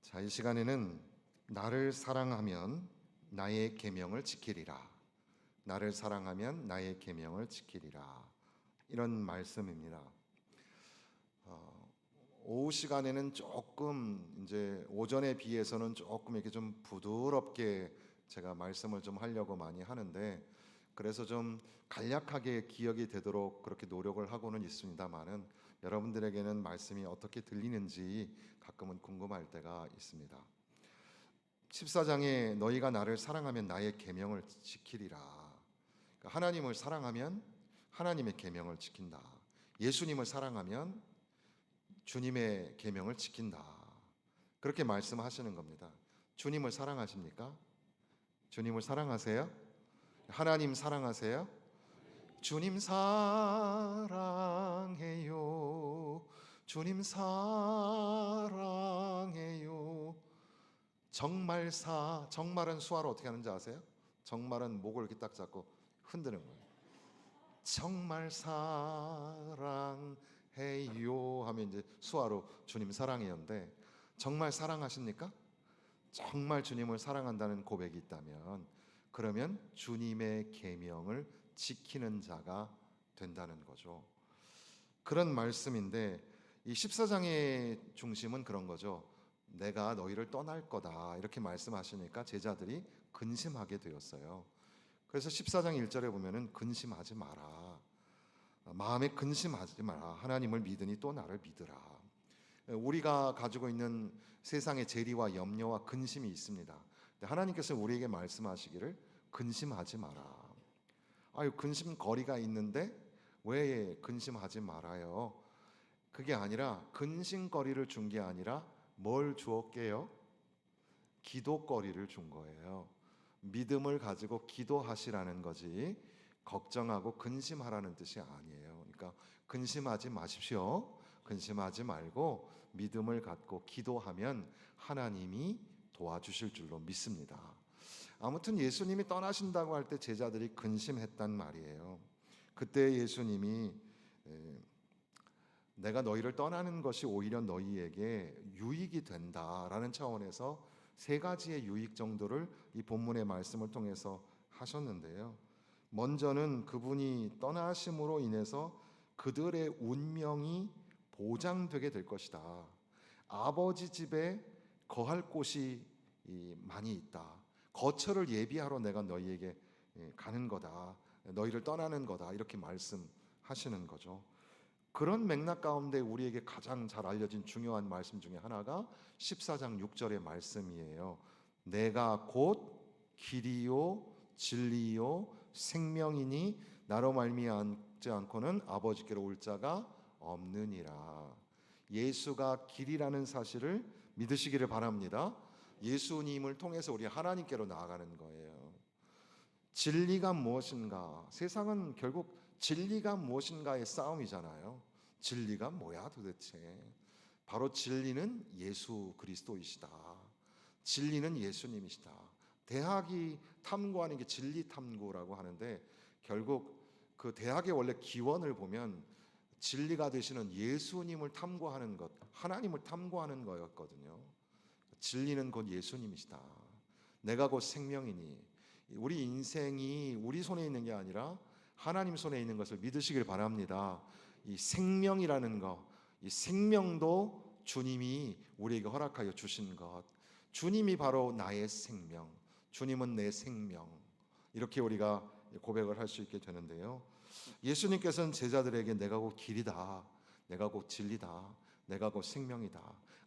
자, 이 시간에는 나를 사랑하면 나의 계명을 지키리라. 나를 사랑하면 나의 계명을 지키리라. 이런 말씀입니다. 오후 시간에는 조금 이제 오전에 비해서는 조금 이렇게 좀 부드럽게 제가 말씀을 좀 하려고 많이 하는데, 그래서 좀 간략하게 기억이 되도록 그렇게 노력을 하고는 있습니다만은 여러분들에게는 말씀이 어떻게 들리는지 가끔은 궁금할 때가 있습니다. 14장에 너희가 나를 사랑하면 나의 계명을 지키리라. 그러니까 하나님을 사랑하면 하나님의 계명을 지킨다. 예수님을 사랑하면 주님의 계명을 지킨다. 그렇게 말씀하시는 겁니다. 주님을 사랑하십니까? 주님을 사랑하세요? 하나님 사랑하세요? 주님 사랑해요. 주님 사랑해요. 정말은 수화로 어떻게 하는지 아세요? 정말은 목을 이렇게 딱 잡고 흔드는 거예요. 정말 사랑해요 하면 이제 수화로 주님 사랑해요인데, 정말 사랑하십니까? 정말 주님을 사랑한다는 고백이 있다면 그러면 주님의 계명을 지키는 자가 된다는 거죠. 그런 말씀인데 이 14장의 중심은 그런 거죠. 내가 너희를 떠날 거다 이렇게 말씀하시니까 제자들이 근심하게 되었어요. 그래서 14장 1절에 보면은 근심하지 마라. 마음에 근심하지 마라. 하나님을 믿으니 또 나를 믿으라. 우리가 가지고 있는 세상의 재리와 염려와 근심이 있습니다. 하나님께서 우리에게 말씀하시기를 근심하지 마라. 아유, 근심거리가 있는데 왜 근심하지 말아요? 그게 아니라 근심거리를 준 게 아니라 뭘 주었게요? 기도거리를 준 거예요. 믿음을 가지고 기도하시라는 거지 걱정하고 근심하라는 뜻이 아니에요. 그러니까 근심하지 마십시오. 근심하지 말고 믿음을 갖고 기도하면 하나님이 도와주실 줄로 믿습니다. 아무튼 예수님이 떠나신다고 할 때 제자들이 근심했단 말이에요. 그때 예수님이 내가 너희를 떠나는 것이 오히려 너희에게 유익이 된다라는 차원에서 세 가지의 유익 정도를 이 본문의 말씀을 통해서 하셨는데요. 먼저는 그분이 떠나심으로 인해서 그들의 운명이 보장되게 될 것이다. 아버지 집에 거할 곳이 많이 있다. 거처를 예비하러 내가 너희에게 가는 거다. 너희를 떠나는 거다. 이렇게 말씀하시는 거죠. 그런 맥락 가운데 우리에게 가장 잘 알려진 중요한 말씀 중에 하나가 14장 6절의 말씀이에요. 내가 곧 길이요 진리요 생명이니 나로 말미암지 않고는 아버지께로 올 자가 없느니라. 예수가 길이라는 사실을 믿으시기를 바랍니다. 예수님을 통해서 우리 하나님께로 나아가는 거예요. 진리가 무엇인가? 세상은 결국 진리가 무엇인가의 싸움이잖아요. 진리가 뭐야 도대체? 바로 진리는 예수 그리스도이시다. 진리는 예수님이시다. 대학이 탐구하는 게 진리 탐구라고 하는데, 결국 그 대학의 원래 기원을 보면 진리가 되시는 예수님을 탐구하는 것, 하나님을 탐구하는 거였거든요. 진리는 곧 예수님이시다. 내가 곧 생명이니. 우리 인생이 우리 손에 있는 게 아니라 하나님 손에 있는 것을 믿으시길 바랍니다. 이 생명이라는 것, 이 생명도 주님이 우리에게 허락하여 주신 것. 주님이 바로 나의 생명, 주님은 내 생명. 이렇게 우리가 고백을 할 수 있게 되는데요. 예수님께서는 제자들에게 내가 곧 길이다, 내가 곧 진리다, 내가 곧 생명이다.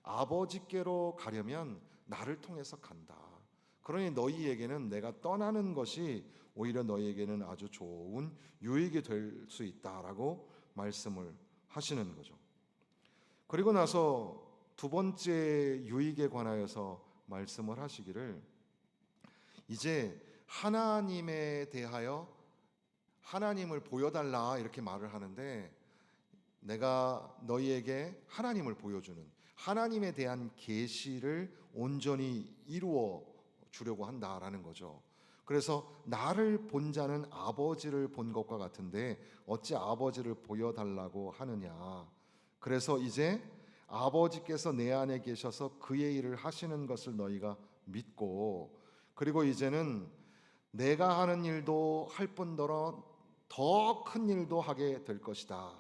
아버지께로 가려면 나를 통해서 간다. 그러니 너희에게는 내가 떠나는 것이 오히려 너희에게는 아주 좋은 유익이 될 수 있다라고 말씀을 하시는 거죠. 그리고 나서 두 번째 유익에 관하여서 말씀을 하시기를, 이제 하나님에 대하여 하나님을 보여달라 이렇게 말을 하는데, 내가 너희에게 하나님을 보여주는, 하나님에 대한 계시를 온전히 이루어 주려고 한다라는 거죠. 그래서 나를 본 자는 아버지를 본 것과 같은데 어찌 아버지를 보여달라고 하느냐. 그래서 이제 아버지께서 내 안에 계셔서 그의 일을 하시는 것을 너희가 믿고, 그리고 이제는 내가 하는 일도 할 뿐더러 더 큰 일도 하게 될 것이다.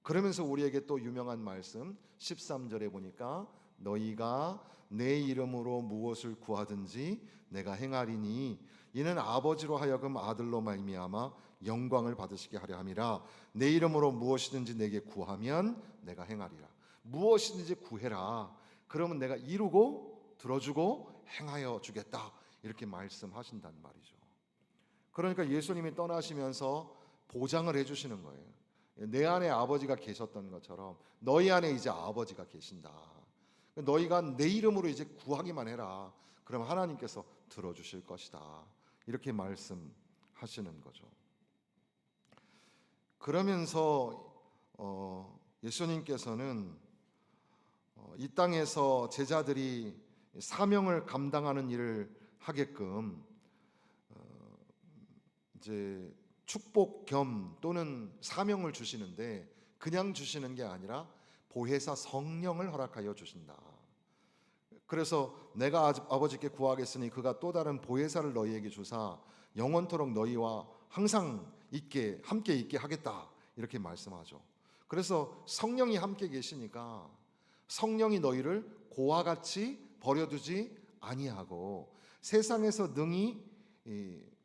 그러면서 우리에게 또 유명한 말씀 13절에 보니까 너희가 내 이름으로 무엇을 구하든지 내가 행하리니 이는 아버지로 하여금 아들로 말미암아 영광을 받으시게 하려 함이라. 내 이름으로 무엇이든지 내게 구하면 내가 행하리라. 무엇이든지 구해라. 그러면 내가 이루고 들어주고 행하여 주겠다. 이렇게 말씀하신단 말이죠. 그러니까 예수님이 떠나시면서 보장을 해주시는 거예요. 내 안에 아버지가 계셨던 것처럼 너희 안에 이제 아버지가 계신다. 너희가 내 이름으로 이제 구하기만 해라. 그럼 하나님께서 들어주실 것이다. 이렇게 말씀하시는 거죠. 그러면서 예수님께서는 이 땅에서 제자들이 사명을 감당하는 일을 하게끔 이제 축복 겸 또는 사명을 주시는데, 그냥 주시는 게 아니라 보혜사 성령을 허락하여 주신다. 그래서 내가 아버지께 구하겠으니 그가 또 다른 보혜사를 너희에게 주사 영원토록 너희와 항상 함께 있게 하겠다. 이렇게 말씀하죠. 그래서 성령이 함께 계시니까 성령이 너희를 고와 같이 버려두지 아니하고 세상에서 능히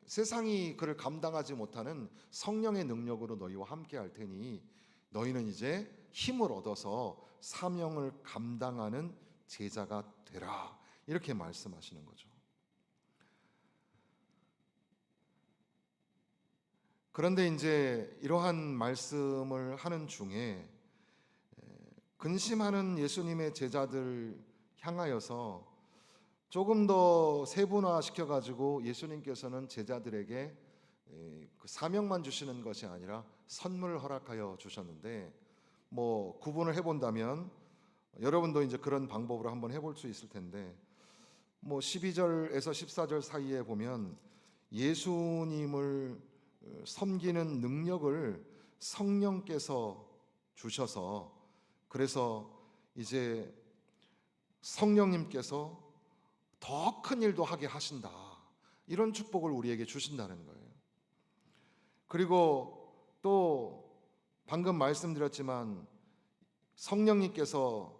세상이 그를 감당하지 못하는 성령의 능력으로 너희와 함께 할 테니 너희는 이제 힘을 얻어서 사명을 감당하는 제자가 되라. 이렇게 말씀하시는 거죠. 그런데 이제 이러한 말씀을 하는 중에 근심하는 예수님의 제자들 향하여서 조금 더 세분화 시켜가지고 예수님께서는 제자들에게 그 사명만 주시는 것이 아니라 선물을 허락하여 주셨는데, 뭐 구분을 해본다면 여러분도 이제 그런 방법으로 한번 해볼 수 있을 텐데, 뭐 12절에서 14절 사이에 보면 예수님을 섬기는 능력을 성령께서 주셔서, 그래서 이제 성령님께서 더 큰 일도 하게 하신다. 이런 축복을 우리에게 주신다는 거예요. 그리고 또 방금 말씀드렸지만 성령님께서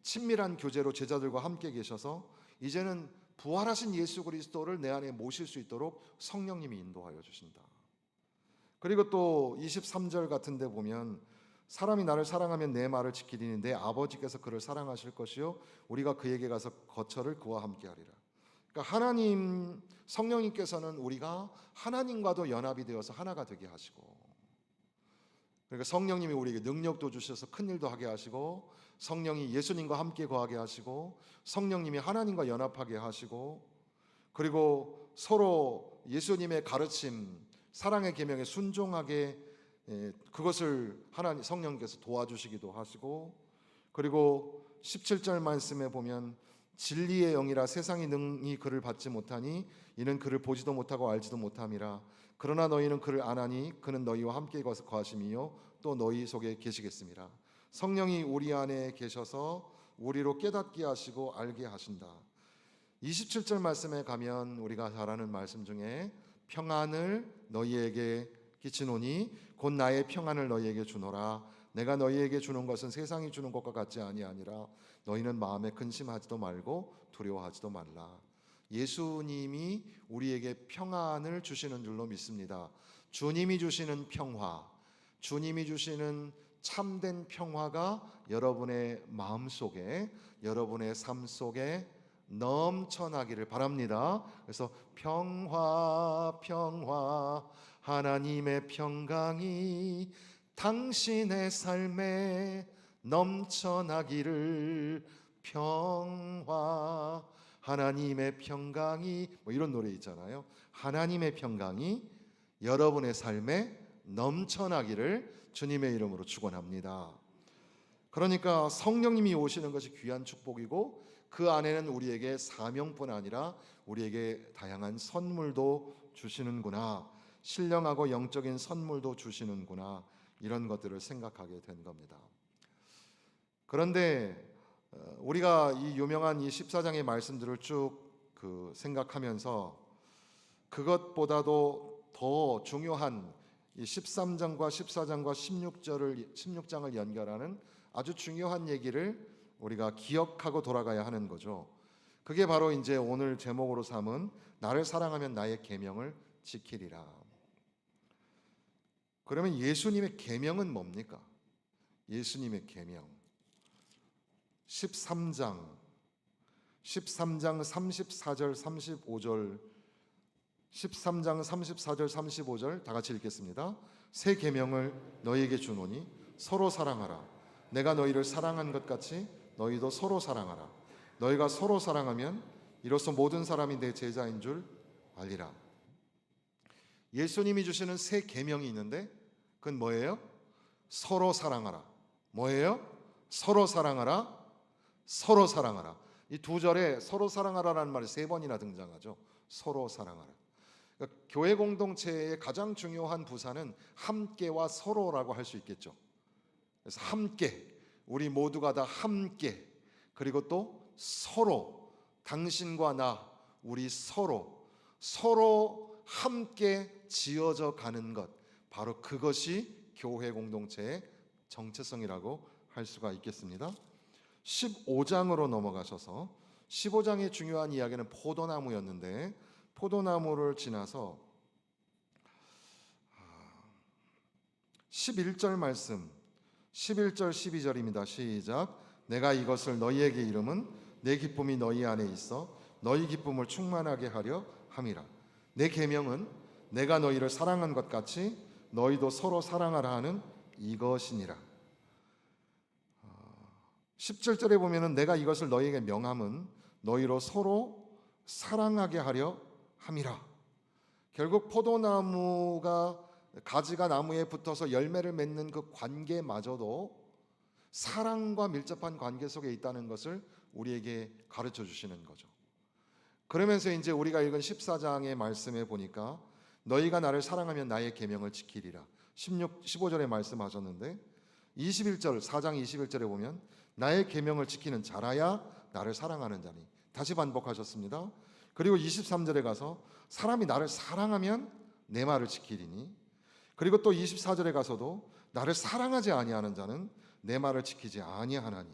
친밀한 교제로 제자들과 함께 계셔서 이제는 부활하신 예수 그리스도를 내 안에 모실 수 있도록 성령님이 인도하여 주신다. 그리고 또 23절 같은 데 보면 사람이 나를 사랑하면 내 말을 지키리니 내 아버지께서 그를 사랑하실 것이요 우리가 그에게 가서 거처를 그와 함께 하리라. 그러니까 하나님 성령님께서는 우리가 하나님과도 연합이 되어서 하나가 되게 하시고, 그러니까 성령님이 우리에게 능력도 주셔서 큰 일도 하게 하시고, 성령이 예수님과 함께 거하게 하시고, 성령님이 하나님과 연합하게 하시고, 그리고 서로 예수님의 가르침, 사랑의 계명에 순종하게 그것을 하나님 성령께서 도와주시기도 하시고, 그리고 17절 말씀에 보면 진리의 영이라 세상이 능히 그를 받지 못하니 이는 그를 보지도 못하고 알지도 못함이라. 그러나 너희는 그를 아나니 그는 너희와 함께 거하심이요 또 너희 속에 계시겠습니다. 성령이 우리 안에 계셔서 우리로 깨닫게 하시고 알게 하신다. 27절 말씀에 가면 우리가 잘 아는 말씀 중에 평안을 너희에게 끼치노니 곧 나의 평안을 너희에게 주노라. 내가 너희에게 주는 것은 세상이 주는 것과 같지 아니하니라. 너희는 마음에 근심하지도 말고 두려워하지도 말라. 예수님이 우리에게 평안을 주시는 줄로 믿습니다. 주님이 주시는 평화, 주님이 주시는 참된 평화가 여러분의 마음 속에, 여러분의 삶 속에 넘쳐나기를 바랍니다. 그래서 평화 평화 하나님의 평강이 당신의 삶에 넘쳐나기를, 평화 하나님의 평강이, 뭐 이런 노래 있잖아요. 하나님의 평강이 여러분의 삶에 넘쳐나기를 주님의 이름으로 축원합니다. 그러니까 성령님이 오시는 것이 귀한 축복이고, 그 안에는 우리에게 사명뿐 아니라 우리에게 다양한 선물도 주시는구나, 신령하고 영적인 선물도 주시는구나, 이런 것들을 생각하게 된 겁니다. 그런데 우리가 이 유명한 이 14장의 말씀들을 쭉 생각하면서 그것보다도 더 중요한 이 13장과 14장과 16장을 연결하는 아주 중요한 얘기를 우리가 기억하고 돌아가야 하는 거죠. 그게 바로 이제 오늘 제목으로 삼은 나를 사랑하면 나의 계명을 지키리라. 그러면 예수님의 계명은 뭡니까? 예수님의 계명 13장 34절 35절 13장 34절 35절 다 같이 읽겠습니다. 새 계명을 너희에게 주노니 서로 사랑하라. 내가 너희를 사랑한 것 같이 너희도 서로 사랑하라. 너희가 서로 사랑하면 이로써 모든 사람이 내 제자인 줄 알리라. 예수님이 주시는 새 계명이 있는데 그건 뭐예요? 서로 사랑하라. 뭐예요? 서로 사랑하라. 서로 사랑하라. 이 두 절에 서로 사랑하라라는 말이 세 번이나 등장하죠. 서로 사랑하라. 그러니까 교회 공동체의 가장 중요한 부사는 함께와 서로라고 할 수 있겠죠. 그래서 함께, 우리 모두가 다 함께, 그리고 또 서로, 당신과 나, 우리 서로 함께 지어져 가는 것, 바로 그것이 교회 공동체의 정체성이라고 할 수가 있겠습니다. 15장으로 넘어가셔서 15장의 중요한 이야기는 포도나무였는데 포도나무를 지나서 11절 말씀 11절 12절입니다. 시작. 내가 이것을 너희에게 이름은 내 기쁨이 너희 안에 있어 너희 기쁨을 충만하게 하려 함이라. 내 계명은 내가 너희를 사랑한 것 같이 너희도 서로 사랑하라 하는 이것이니라. 17절에 보면은 내가 이것을 너희에게 명함은 너희로 서로 사랑하게 하려 함이라. 결국 포도나무가 가지가 나무에 붙어서 열매를 맺는 그 관계마저도 사랑과 밀접한 관계 속에 있다는 것을 우리에게 가르쳐 주시는 거죠. 그러면서 이제 우리가 읽은 14장의 말씀에 보니까 너희가 나를 사랑하면 나의 계명을 지키리라. 15절에 말씀하셨는데 21절 4장 21절에 보면 나의 계명을 지키는 자라야 나를 사랑하는 자니. 다시 반복하셨습니다. 그리고 23절에 가서 사람이 나를 사랑하면 내 말을 지키리니. 그리고 또 24절에 가서도 나를 사랑하지 아니하는 자는 내 말을 지키지 아니하나니.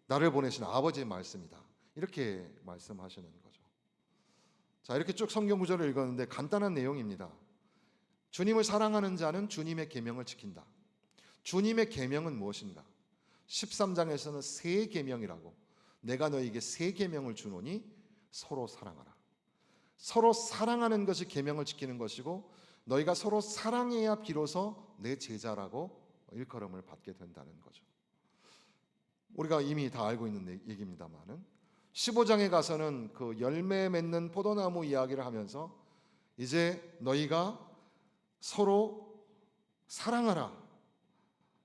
나를 보내신 아버지의 말씀이다. 이렇게 말씀하시는 거죠. 자, 이렇게 쭉 성경 구절을 읽었는데 간단한 내용입니다. 주님을 사랑하는 자는 주님의 계명을 지킨다. 주님의 계명은 무엇인가? 13장에서는 새 계명이라고, 내가 너희에게 새 계명을 주노니 서로 사랑하라. 서로 사랑하는 것이 계명을 지키는 것이고 너희가 서로 사랑해야 비로소 내 제자라고 일컬음을 받게 된다는 거죠. 우리가 이미 다 알고 있는 얘기입니다만은 15장에 가서는 그 열매 맺는 포도나무 이야기를 하면서 이제 너희가 서로 사랑하라.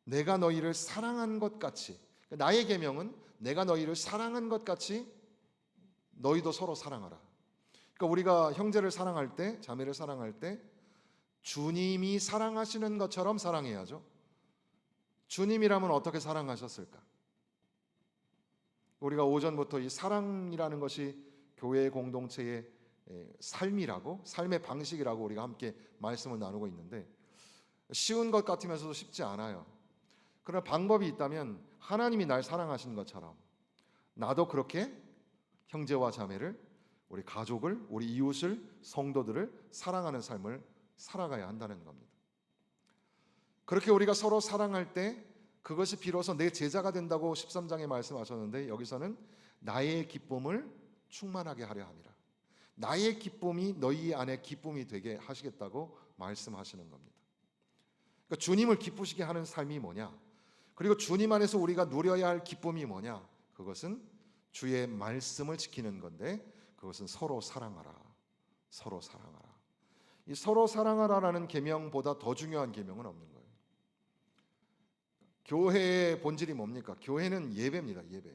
내가 너희를 사랑한 것 같이, 나의 계명은 내가 너희를 사랑한 것 같이 너희도 서로 사랑하라. 그러니까 우리가 형제를 사랑할 때, 자매를 사랑할 때 주님이 사랑하시는 것처럼 사랑해야죠. 주님이라면 어떻게 사랑하셨을까? 우리가 오전부터 이 사랑이라는 것이 교회 공동체의 삶이라고, 삶의 방식이라고 우리가 함께 말씀을 나누고 있는데 쉬운 것 같으면서도 쉽지 않아요. 그러나 방법이 있다면 하나님이 날 사랑하신 것처럼 나도 그렇게 형제와 자매를, 우리 가족을, 우리 이웃을, 성도들을 사랑하는 삶을 살아가야 한다는 겁니다. 그렇게 우리가 서로 사랑할 때 그것이 비로소 내 제자가 된다고 13장에 말씀하셨는데 여기서는 나의 기쁨을 충만하게 하려 함이라. 나의 기쁨이 너희 안에 기쁨이 되게 하시겠다고 말씀하시는 겁니다. 그러니까 주님을 기쁘시게 하는 삶이 뭐냐? 그리고 주님 안에서 우리가 누려야 할 기쁨이 뭐냐? 그것은 주의 말씀을 지키는 건데 그것은 서로 사랑하라. 서로 사랑하라. 이 서로 사랑하라라는 계명보다 더 중요한 계명은 없는 거예요. 교회의 본질이 뭡니까? 교회는 예배입니다. 예배.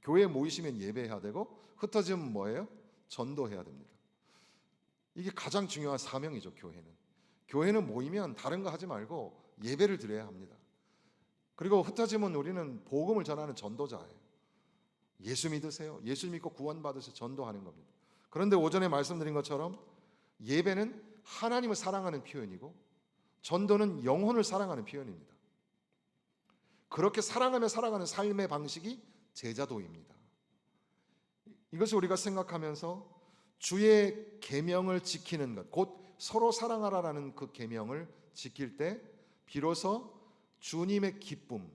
교회에 모이시면 예배해야 되고 흩어지면 뭐예요? 전도해야 됩니다. 이게 가장 중요한 사명이죠. 교회는 모이면 다른 거 하지 말고 예배를 드려야 합니다. 그리고 흩어지면 우리는 복음을 전하는 전도자예요. 예수 믿으세요. 예수 믿고 구원받으세요. 전도하는 겁니다. 그런데 오전에 말씀드린 것처럼 예배는 하나님을 사랑하는 표현이고 전도는 영혼을 사랑하는 표현입니다. 그렇게 사랑하며 살아가는 삶의 방식이 제자도입니다. 이것을 우리가 생각하면서 주의 계명을 지키는 것, 곧 서로 사랑하라라는 그 계명을 지킬 때 비로소 주님의 기쁨,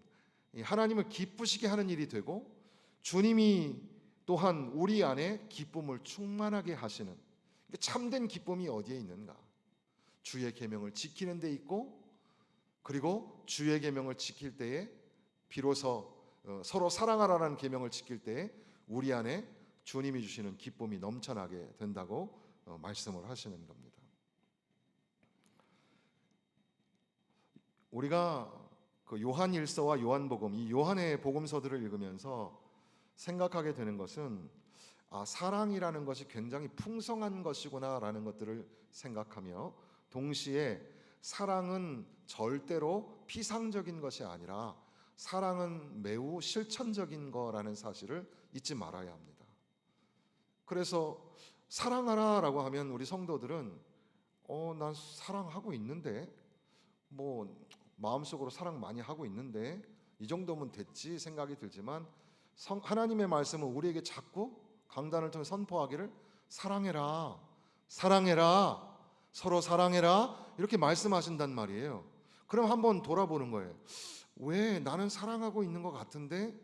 하나님을 기쁘시게 하는 일이 되고 주님이 또한 우리 안에 기쁨을 충만하게 하시는, 참된 기쁨이 어디에 있는가? 주의 계명을 지키는 데 있고, 그리고 주의 계명을 지킬 때에 비로소 서로 사랑하라는 계명을 지킬 때에 우리 안에 주님이 주시는 기쁨이 넘쳐나게 된다고 말씀을 하시는 겁니다. 우리가 그 요한일서와 요한복음, 이 요한의 복음서들을 읽으면서 생각하게 되는 것은 사랑이라는 것이 굉장히 풍성한 것이구나라는 것들을 생각하며, 동시에 사랑은 절대로 피상적인 것이 아니라 사랑은 매우 실천적인 거라는 사실을 잊지 말아야 합니다. 그래서 사랑하라라고 하면 우리 성도들은 난 사랑하고 있는데, 뭐 마음속으로 사랑 많이 하고 있는데 이 정도면 됐지 생각이 들지만, 하나님의 말씀은 우리에게 자꾸 강단을 통해 선포하기를 사랑해라, 사랑해라, 서로 사랑해라 이렇게 말씀하신단 말이에요. 그럼 한번 돌아보는 거예요. 왜 나는 사랑하고 있는 것 같은데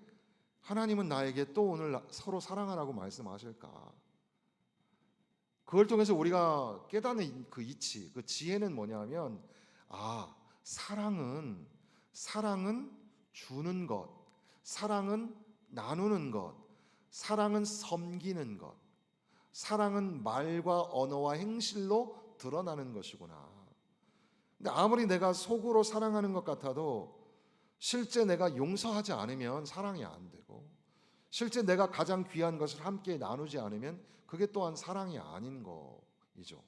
하나님은 나에게 또 오늘 서로 사랑하라고 말씀하실까? 그걸 통해서 우리가 깨닫는 그 이치, 그 지혜는 뭐냐면, 사랑은 주는 것, 사랑은 나누는 것, 사랑은 섬기는 것, 사랑은 말과 언어와 행실로 드러나는 것이구나. 근데 아무리 내가 속으로 사랑하는 것 같아도 실제 내가 용서하지 않으면 사랑이 안 되고, 실제 내가 가장 귀한 것을 함께 나누지 않으면 그게 또한 사랑이 아닌 거이죠.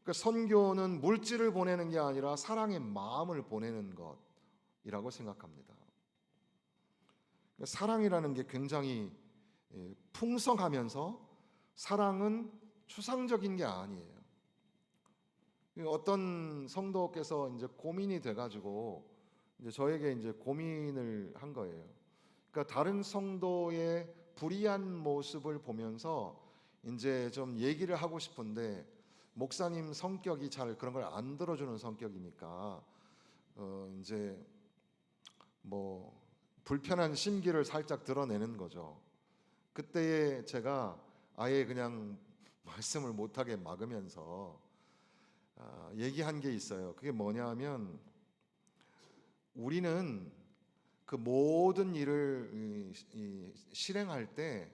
그러니까 선교는 물질을 보내는 게 아니라 사랑의 마음을 보내는 것이라고 생각합니다. 사랑이라는 게 굉장히 풍성하면서 사랑은 추상적인 게 아니에요. 어떤 성도께서 이제 고민이 돼가지고 이제 저에게 이제 고민을 한 거예요. 그러니까 다른 성도의 불의한 모습을 보면서 이제 좀 얘기를 하고 싶은데, 목사님 성격이 잘 그런 걸 안 들어주는 성격이니까 이제 뭐 불편한 심기를 살짝 드러내는 거죠. 그때에 제가 아예 그냥 말씀을 못하게 막으면서 얘기한 게 있어요. 그게 뭐냐면, 우리는 그 모든 일을 실행할 때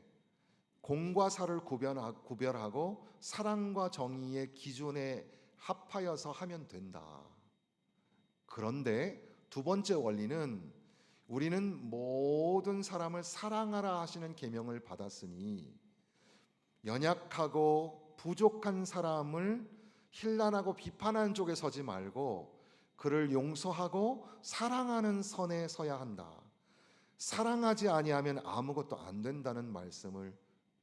공과 사를 구별하고 사랑과 정의의 기준에 합하여서 하면 된다. 그런데 두 번째 원리는, 우리는 모든 사람을 사랑하라 하시는 계명을 받았으니 연약하고 부족한 사람을 힐난하고 비판하는 쪽에 서지 말고 그를 용서하고 사랑하는 선에 서야 한다. 사랑하지 아니하면 아무것도 안 된다는 말씀을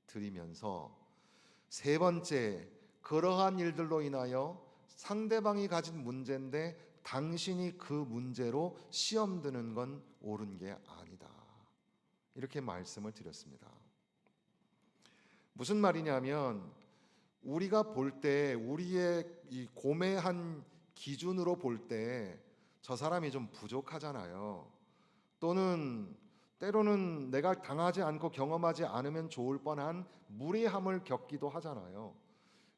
드리면서, 세 번째, 그러한 일들로 인하여 상대방이 가진 문제인데 당신이 그 문제로 시험 드는 건 옳은 게 아니다. 이렇게 말씀을 드렸습니다. 무슨 말이냐면, 우리가 볼 때 우리의 이 고매한 기준으로 볼 때 저 사람이 좀 부족하잖아요. 또는 때로는 내가 당하지 않고 경험하지 않으면 좋을 뻔한 무례함을 겪기도 하잖아요.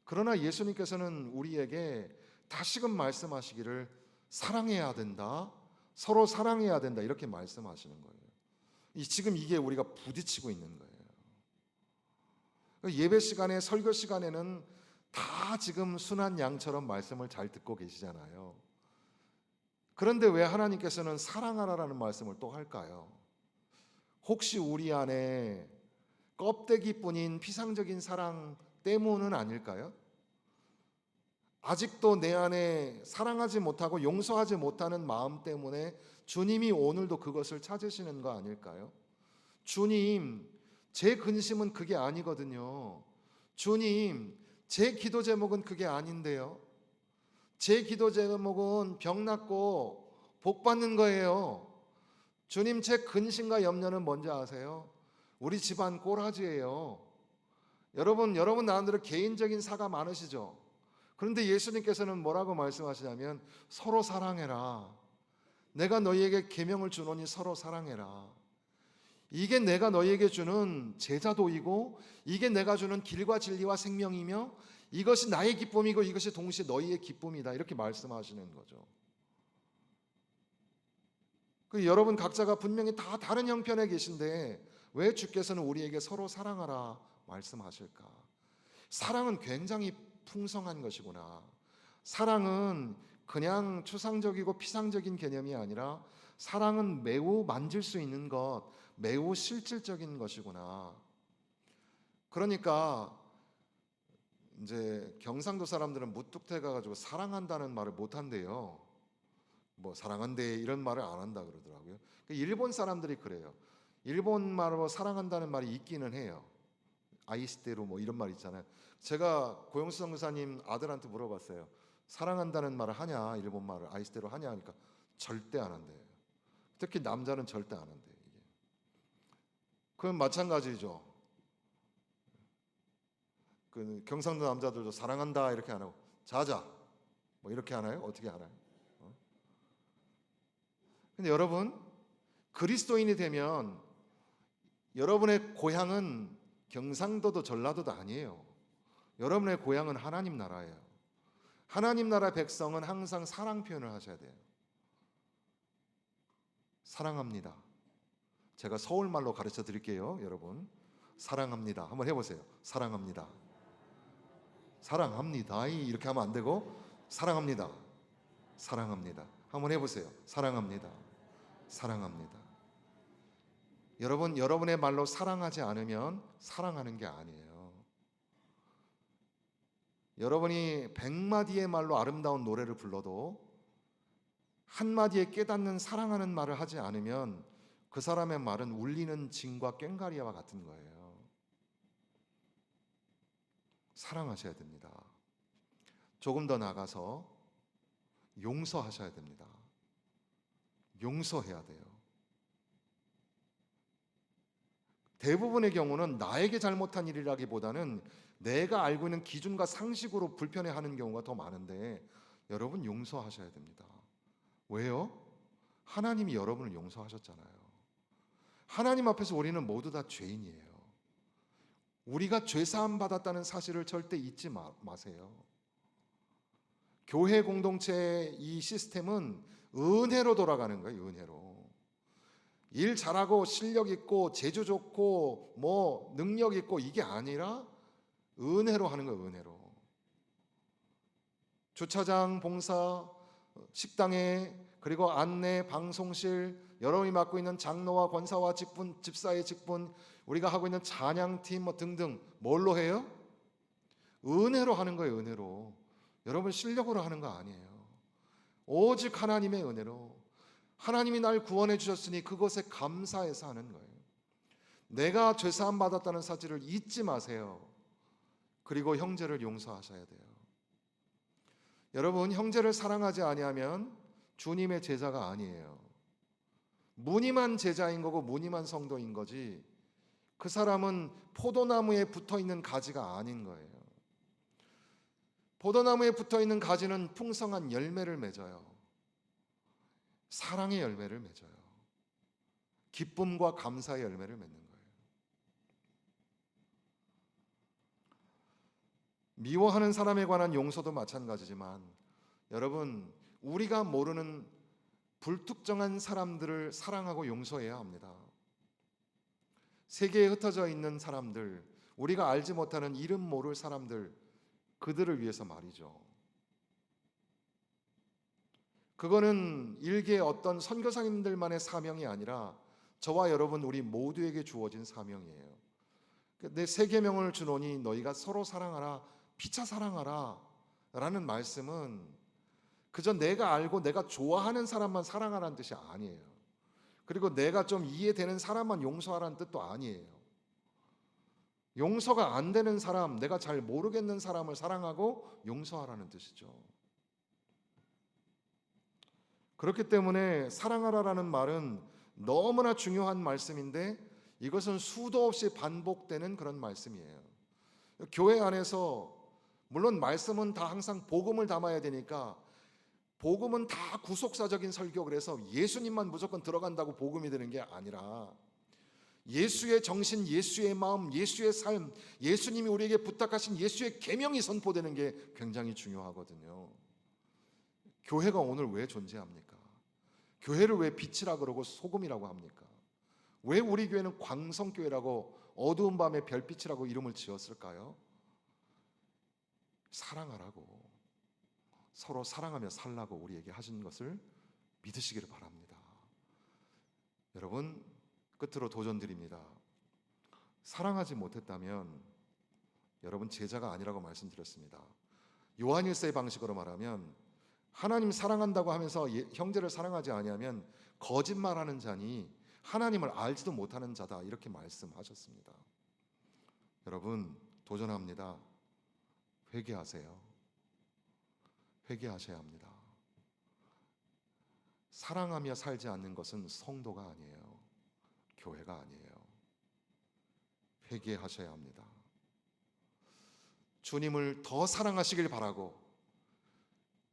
그러나 예수님께서는 우리에게 다시금 말씀하시기를 사랑해야 된다, 서로 사랑해야 된다 이렇게 말씀하시는 거예요. 지금 이게 우리가 부딪히고 있는 거예요. 예배 시간에, 설교 시간에는 다 지금 순한 양처럼 말씀을 잘 듣고 계시잖아요. 그런데 왜 하나님께서는 사랑하라라는 말씀을 또 할까요? 혹시 우리 안에 껍데기뿐인 피상적인 사랑 때문은 아닐까요? 아직도 내 안에 사랑하지 못하고 용서하지 못하는 마음 때문에 주님이 오늘도 그것을 찾으시는 거 아닐까요? 주님, 제 근심은 그게 아니거든요. 주님, 제 기도 제목은 그게 아닌데요. 제 기도 제목은 병 낫고 복 받는 거예요. 주님, 제 근심과 염려는 뭔지 아세요? 우리 집안 꼬라지예요. 여러분 나름대로 개인적인 사가 많으시죠? 그런데 예수님께서는 뭐라고 말씀하시냐면 서로 사랑해라. 내가 너희에게 계명을 주노니 서로 사랑해라. 이게 내가 너희에게 주는 제자도이고 이게 내가 주는 길과 진리와 생명이며 이것이 나의 기쁨이고 이것이 동시에 너희의 기쁨이다. 이렇게 말씀하시는 거죠. 여러분 각자가 분명히 다 다른 형편에 계신데 왜 주께서는 우리에게 서로 사랑하라 말씀하실까? 사랑은 굉장히 풍성한 것이구나. 사랑은 그냥 추상적이고 피상적인 개념이 아니라 사랑은 매우 만질 수 있는 것, 매우 실질적인 것이구나. 그러니까 이제 경상도 사람들은 무뚝대 가가지고 사랑한다는 말을 못 한대요. 뭐 사랑한대 이런 말을 안 한다 그러더라고요. 일본 사람들이 그래요. 일본 말로 사랑한다는 말이 있기는 해요. 아이시테로 뭐 이런 말 있잖아요. 제가 고영수 선교사님 아들한테 물어봤어요. 사랑한다는 말을 하냐? 일본 말을 아이시테로 하냐 하니까 절대 안 한대요. 특히 남자는 절대 안 한대요. 이게. 그건 마찬가지죠. 그 경상도 남자들도 사랑한다 이렇게 안 하고 자자 뭐 이렇게 하나요? 어떻게 하나요? 근데 여러분 그리스도인이 되면 여러분의 고향은 경상도도 전라도도 아니에요. 여러분의 고향은 하나님 나라예요. 하나님 나라 백성은 항상 사랑 표현을 하셔야 돼요. 사랑합니다. 제가 서울말로 가르쳐 드릴게요, 여러분. 사랑합니다. 한번 해보세요. 사랑합니다. 사랑합니다. 이렇게 하면 안 되고 사랑합니다. 사랑합니다. 한번 해보세요. 사랑합니다. 사랑합니다. 여러분, 여러분의 말로 사랑하지 않으면 사랑하는 게 아니에요. 여러분이 100마디의 말로 아름다운 노래를 불러도 한마디에 깨닫는 사랑하는 말을 하지 않으면 그 사람의 말은 울리는 징과 꽹과리와 같은 거예요. 사랑하셔야 됩니다. 조금 더 나가서 용서하셔야 됩니다. 용서해야 돼요. 대부분의 경우는 나에게 잘못한 일이라기보다는 내가 알고 있는 기준과 상식으로 불편해하는 경우가 더 많은데 여러분 용서하셔야 됩니다. 왜요? 하나님이 여러분을 용서하셨잖아요. 하나님 앞에서 우리는 모두 다 죄인이에요. 우리가 죄사함 받았다는 사실을 절대 잊지 마세요. 교회 공동체의 이 시스템은 은혜로 돌아가는 거예요. 은혜로. 일 잘하고 실력 있고 재주 좋고 뭐 능력 있고 이게 아니라 은혜로 하는 거예요. 은혜로. 주차장 봉사, 식당에 그리고 안내, 방송실, 여러분이 맡고 있는 장로와 권사와 직분, 집사의 직분, 우리가 하고 있는 찬양팀 뭐 등등 뭘로 해요? 은혜로 하는 거예요. 은혜로. 여러분 실력으로 하는 거 아니에요. 오직 하나님의 은혜로. 하나님이 날 구원해 주셨으니 그것에 감사해서 하는 거예요. 내가 죄사함 받았다는 사실을 잊지 마세요. 그리고 형제를 용서하셔야 돼요. 여러분 형제를 사랑하지 아니하면 주님의 제자가 아니에요. 무늬만 제자인 거고 무늬만 성도인 거지 그 사람은 포도나무에 붙어있는 가지가 아닌 거예요. 포도나무에 붙어있는 가지는 풍성한 열매를 맺어요. 사랑의 열매를 맺어요. 기쁨과 감사의 열매를 맺는 거예요. 미워하는 사람에 관한 용서도 마찬가지지만 여러분 우리가 모르는 불특정한 사람들을 사랑하고 용서해야 합니다. 세계에 흩어져 있는 사람들, 우리가 알지 못하는 이름 모를 사람들, 그들을 위해서 말이죠. 그거는 일개 어떤 선교사님들만의 사명이 아니라 저와 여러분 우리 모두에게 주어진 사명이에요. 내 세 계명을 주노니 너희가 서로 사랑하라, 피차 사랑하라 라는 말씀은 그저 내가 알고 내가 좋아하는 사람만 사랑하라는 뜻이 아니에요. 그리고 내가 좀 이해되는 사람만 용서하라는 뜻도 아니에요. 용서가 안 되는 사람, 내가 잘 모르겠는 사람을 사랑하고 용서하라는 뜻이죠. 그렇기 때문에 사랑하라라는 말은 너무나 중요한 말씀인데 이것은 수도 없이 반복되는 그런 말씀이에요. 교회 안에서 물론 말씀은 다 항상 복음을 담아야 되니까 복음은 다 구속사적인 설교, 그래서 예수님만 무조건 들어간다고 복음이 되는 게 아니라 예수의 정신, 예수의 마음, 예수의 삶, 예수님이 우리에게 부탁하신 예수의 계명이 선포되는 게 굉장히 중요하거든요. 교회가 오늘 왜 존재합니까? 교회를 왜 빛이라 그러고 소금이라고 합니까? 왜 우리 교회는 광성교회라고 어두운 밤의 별빛이라고 이름을 지었을까요? 사랑하라고, 서로 사랑하며 살라고 우리에게 하신 것을 믿으시기를 바랍니다. 여러분, 끝으로 도전드립니다. 사랑하지 못했다면 여러분 제자가 아니라고 말씀드렸습니다. 요한일서의 방식으로 말하면 하나님 사랑한다고 하면서 형제를 사랑하지 아니하면 거짓말하는 자니 하나님을 알지도 못하는 자다, 이렇게 말씀하셨습니다. 여러분, 도전합니다. 회개하세요. 회개하셔야 합니다. 사랑하며 살지 않는 것은 성도가 아니에요. 교회가 아니에요. 회개하셔야 합니다. 주님을 더 사랑하시길 바라고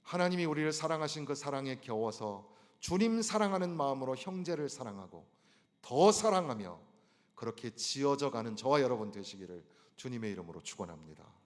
하나님이 우리를 사랑하신 그 사랑에 겨워서 주님 사랑하는 마음으로 형제를 사랑하고 더 사랑하며 그렇게 지어져 가는 저와 여러분 되시기를 주님의 이름으로 축원합니다.